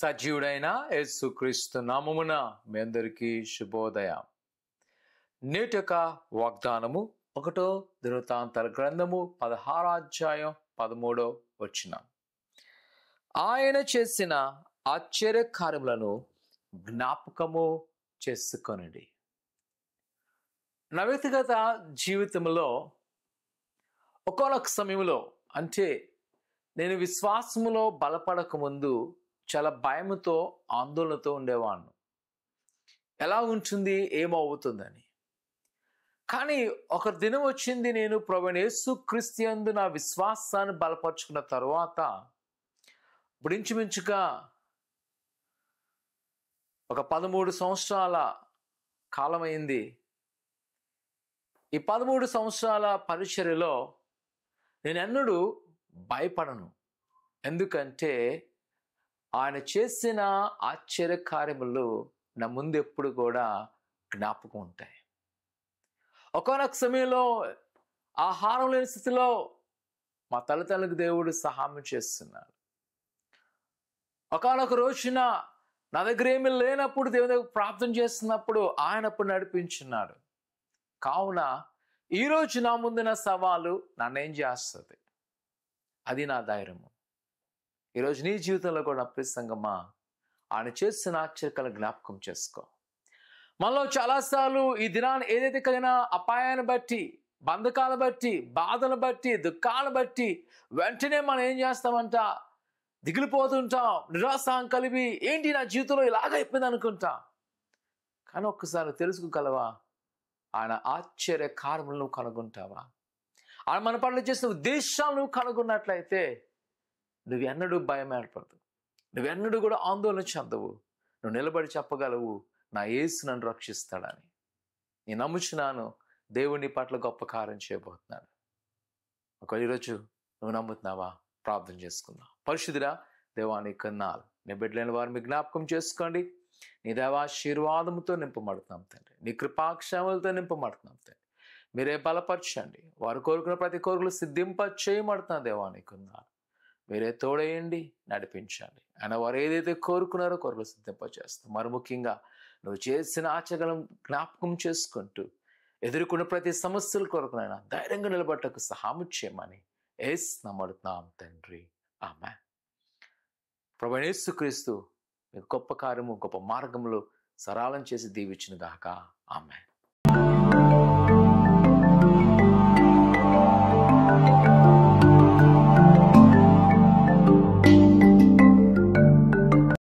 సజీవుడైన యేసుక్రీస్తు నామమున మీ అందరికీ శుభోదయం. నేటి యొక్క వాగ్దానము 1 దినవృత్తాంతాల గ్రంథము 16వ అధ్యాయం 13వ వచనం. ఆయన చేసిన ఆశ్చర్య కార్యములను జ్ఞాపకము చేసుకొనండి. నా వ్యక్తిగత జీవితంలో ఒకానొక సమయంలో, అంటే నేను విశ్వాసములో బలపడక ముందు చాలా భయముతో ఆందోళనతో ఉండేవాడిని. ఎలా ఉంటుంది, ఏమవుతుందని. కానీ ఒక దినం వచ్చింది, నేను ప్రభువైన యేసుక్రీస్తు యందు నా విశ్వాసాన్ని బలపరుచుకున్న తరువాత ఇప్పుడు ఇంచుమించుగా ఒక 13 సంవత్సరాల కాలమైంది. ఈ 13 సంవత్సరాల పరిచర్యలో నేను ఎన్నడూ భయపడను. ఎందుకంటే ఆయన చేసిన ఆశ్చర్య కార్యములు నా ముందు ఎప్పుడు కూడా జ్ఞాపకం ఉంటాయి. ఒకానొక సమయంలో ఆహారం లేని స్థితిలో మా తల్లిదండ్రులకు దేవుడు సహాయం చేస్తున్నాడు. ఒకానొక రోజున నా దగ్గర ఏమీ లేనప్పుడు దేవుని దగ్గర ప్రార్థన చేస్తున్నప్పుడు ఆయన అప్పుడు నడిపించున్నాడు. కావున ఈరోజు నా ముందున సవాలు నన్నేం చేస్తుంది, అది నా ధైర్యము. ఈరోజు నీ జీవితంలో కూడా ప్రసంగమా ఆయన చేస్తున్న ఆశ్చర్యకాల జ్ఞాపకం చేసుకో. మనలో చాలాసార్లు ఈ దినాన్ని ఏదైతే కలిగిన అపాయాన్ని బట్టి, బంధకాలను బట్టి, బాధను బట్టి, దుఃఖాలను బట్టి వెంటనే మనం ఏం చేస్తామంట, దిగిలిపోతుంటాం, నిరాశం కలిగి ఏంటి నా జీవితంలో ఇలాగైపోయింది అనుకుంటాం. కానీ ఒక్కసారి తెలుసుకోగలవా, ఆయన ఆశ్చర్య కార్యములను నువ్వు కనుగొంటావా? ఆయన మన పట్ల చేసిన ఉద్దేశాలు నువ్వు కనుగొన్నట్లయితే నువ్వెన్నడూ భయం ఏర్పడదు, నువ్వెన్నడూ కూడా ఆందోళన చెందవు. నువ్వు నిలబడి చెప్పగలవు, నా యేసు నన్ను రక్షిస్తాడని. నేను నమ్ముచున్నాను, దేవుని పట్ల గొప్ప కార్యం చేయబోతున్నాడు. ఒకవేళ ఈరోజు నువ్వు నమ్ముతున్నావా? ప్రార్థన చేసుకుందాం. పరిశుద్ధుడా దేవానికి కన్నాలు, నీ బిడ్డలైన వారు మీ జ్ఞాపకం చేసుకోండి. నీ దేవాశీర్వాదముతో నింపబడుతున్నాం తండ్రి, నీ కృపాక్షేమలతో నింపబడుతున్నాం తండ్రి. మీరే బలపరచండి, వారు కోరుకున్న ప్రతి కోరికలు సిద్ధింప చేయబడుతున్నా దేవానికి కన్నాలు. మీరే తోడేయండి, నడిపించండి. ఆయన వారు ఏదైతే కోరుకున్నారో కోరికలు సిద్ధింపచేస్తాం. మరి ముఖ్యంగా నువ్వు చేసిన ఆచరణం జ్ఞాపకం చేసుకుంటూ ఎదుర్కొన్న ప్రతి సమస్యల కొరకునైనా ధైర్యంగా నిలబట్టకు సహాయం చేయమని యేసు నమ్ముతున్నాం తండ్రి, ఆమేన్. ప్రభువైన యేసుక్రీస్తు మీకు గొప్ప కార్యము, గొప్ప మార్గములు సరళం చేసి దీవించును గాక, ఆమేన్.